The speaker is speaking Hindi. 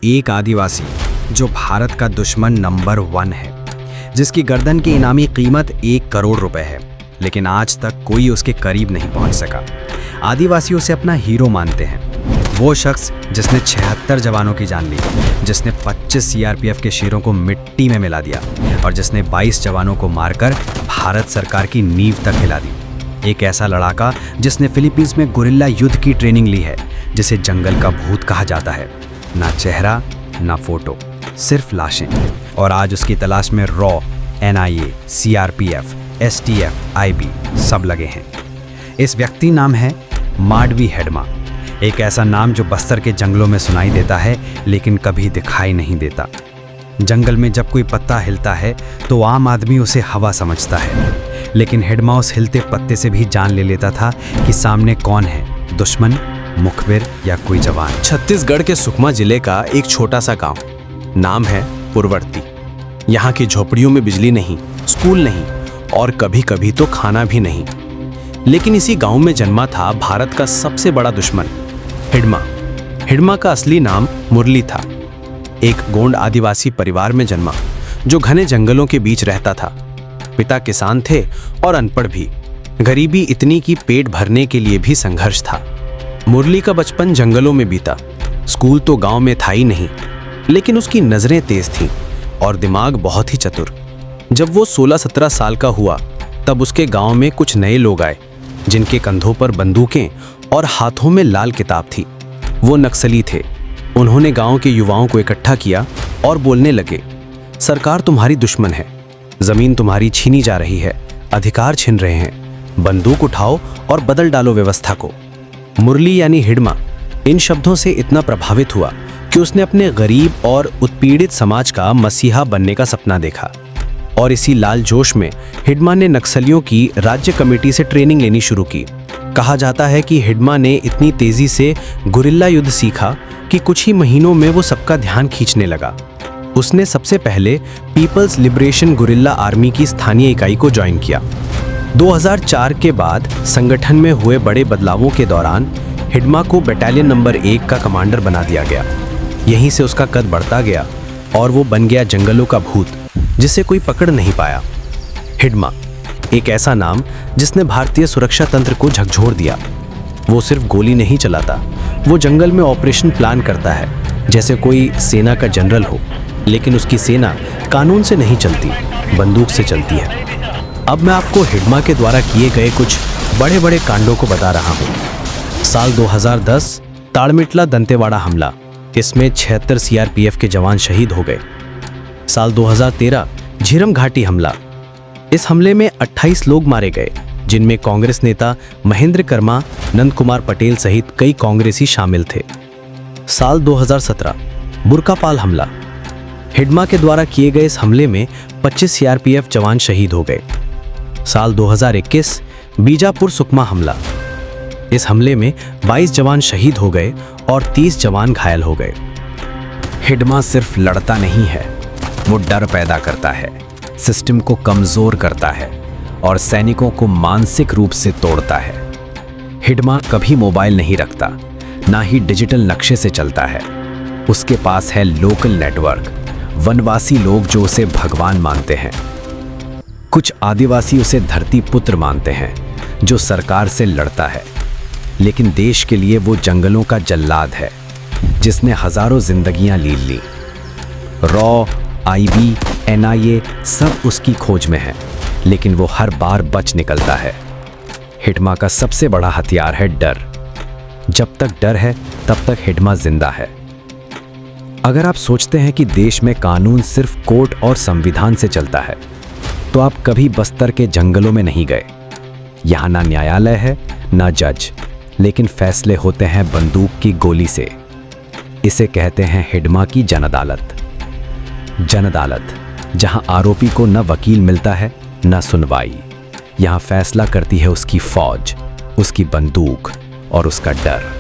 एक आदिवासी जो भारत का दुश्मन नंबर 1 है, जिसकी गर्दन की इनामी कीमत 1 करोड़ रुपए है, लेकिन आज तक कोई उसके करीब नहीं पहुंच सका। आदिवासी उसे अपना हीरो मानते हैं। वो शख्स जिसने 76 जवानों की जान ली, जिसने 25 सीआरपीएफ के शेरों को मिट्टी में मिला दिया और जिसने 22 जवानों को मारकर भारत सरकार की नींव तक हिला दी। एक ऐसा लड़ाका जिसने फिलीपींस में गुरिल्ला युद्ध की ट्रेनिंग ली है, जिसे जंगल का भूत कहा जाता है। ना चेहरा, ना फोटो, सिर्फ लाशें। और आज उसकी तलाश में raw, NIA, CRPF, STF, IB सब लगे हैं। इस व्यक्ति नाम है माडवी हेडमा। एक ऐसा नाम जो बस्तर के जंगलों में सुनाई देता है लेकिन कभी दिखाई नहीं देता। जंगल में जब कोई पत्ता हिलता है तो आम आदमी उसे हवा समझता है, लेकिन हेडमा उस हिलते पत्ते से भी जान ले लेता था कि सामने कौन है, दुश्मन, मुखबिर या कोई जवान। छत्तीसगढ़ के सुकमा जिले का एक छोटा सा गांव, नाम है पुरवर्ती। यहाँ की झोपड़ियों में बिजली नहीं, स्कूल नहीं और कभी कभी तो खाना भी नहीं। लेकिन इसी गांव में जन्मा था भारत का सबसे बड़ा दुश्मन, हिडमा। हिडमा का असली नाम मुरली था। एक गोंड आदिवासी परिवार में जन्मा जो घने जंगलों के बीच रहता था। पिता किसान थे और अनपढ़ भी। गरीबी इतनी कि पेट भरने के लिए भी संघर्ष था। मुरली का बचपन जंगलों में बीता। स्कूल तो गांव में था ही नहीं, लेकिन उसकी नजरें तेज थीं और दिमाग बहुत ही चतुर। जब वो 16-17 साल का हुआ तब उसके गांव में कुछ नए लोग आए जिनके कंधों पर बंदूकें और हाथों में लाल किताब थी। वो नक्सली थे। उन्होंने गांव के युवाओं को इकट्ठा किया और बोलने लगे, सरकार तुम्हारी दुश्मन है, जमीन तुम्हारी छीनी जा रही है, अधिकार छीन रहे हैं, बंदूक उठाओ और बदल डालो व्यवस्था को। मुरली यानी हिडमा इन शब्दों से इतना प्रभावित हुआ कि उसने अपने गरीब और उत्पीड़ित समाज का मसीहा बनने का सपना देखा। और इसी लाल जोश में हिडमा ने नक्सलियों की राज्य कमेटी से ट्रेनिंग लेनी शुरू की। कहा जाता है कि हिडमा ने इतनी तेजी से गुरिल्ला युद्ध सीखा कि कुछ ही महीनों में वो सबका ध्यान खींचने लगा। उसने सबसे पहले पीपल्स लिबरेशन गुरिल्ला आर्मी की स्थानीय इकाई को ज्वाइन किया। 2004 के बाद संगठन में हुए बड़े बदलावों के दौरान हिडमा को बटालियन नंबर 1 का कमांडर बना दिया गया। यहीं से उसका कद बढ़ता गया और वो बन गया जंगलों का भूत, जिसे कोई पकड़ नहीं पाया। हिडमा एक ऐसा नाम जिसने भारतीय सुरक्षा तंत्र को झकझोर दिया। वो सिर्फ गोली नहीं चलाता, वो जंगल में ऑपरेशन प्लान करता है जैसे कोई सेना का जनरल हो, लेकिन उसकी सेना कानून से नहीं चलती, बंदूक से चलती है। अब मैं आपको हिडमा के द्वारा किए गए कुछ बड़े बड़े कांडों को बता रहा हूँ। साल 2010 ताड़मिटला दंतेवाड़ा हमला, इसमें 76 सीआरपीएफ के जवान शहीद हो गए। साल 2013 झीरम घाटी हमला, इस हमले में 28 लोग मारे गए, जिनमें कांग्रेस नेता महेंद्र कर्मा, नंद कुमार पटेल सहित कई कांग्रेसी शामिल थे। साल 2017 बुरकापाल हमला, हिडमा के द्वारा किए गए इस हमले में 25 सीआरपीएफ जवान शहीद हो गए। साल 2021 बीजापुर सुकमा हमला, इस हमले में 22 जवान शहीद हो गए और 30 जवान घायल हो गए। हिडमा सिर्फ लड़ता नहीं है, वो डर पैदा करता है, सिस्टम को कमजोर करता है और सैनिकों को मानसिक रूप से तोड़ता है। हिडमा कभी मोबाइल नहीं रखता, ना ही डिजिटल नक्शे से चलता है। उसके पास है लोकल नेटवर्क, वनवासी लोग जो उसे भगवान मानते हैं। कुछ आदिवासी उसे धरती पुत्र मानते हैं, जो सरकार से लड़ता है, लेकिन देश के लिए वो जंगलों का जल्लाद है, जिसने हजारों जिंदगियां लील ली। रॉ, आईबी, एनआईए सब उसकी खोज में है, लेकिन वो हर बार बच निकलता है। हिडमा का सबसे बड़ा हथियार है डर। जब तक डर है तब तक हिडमा जिंदा है। अगर आप सोचते हैं कि देश में कानून सिर्फ कोर्ट और संविधान से चलता है, तो आप कभी बस्तर के जंगलों में नहीं गए। यहाँ ना न्यायालय है, ना जज, लेकिन फैसले होते हैं बंदूक की गोली से। इसे कहते हैं हिडमा की जन अदालत। जन अदालत, जहां आरोपी को न वकील मिलता है न सुनवाई। यहां फैसला करती है उसकी फौज, उसकी बंदूक और उसका डर।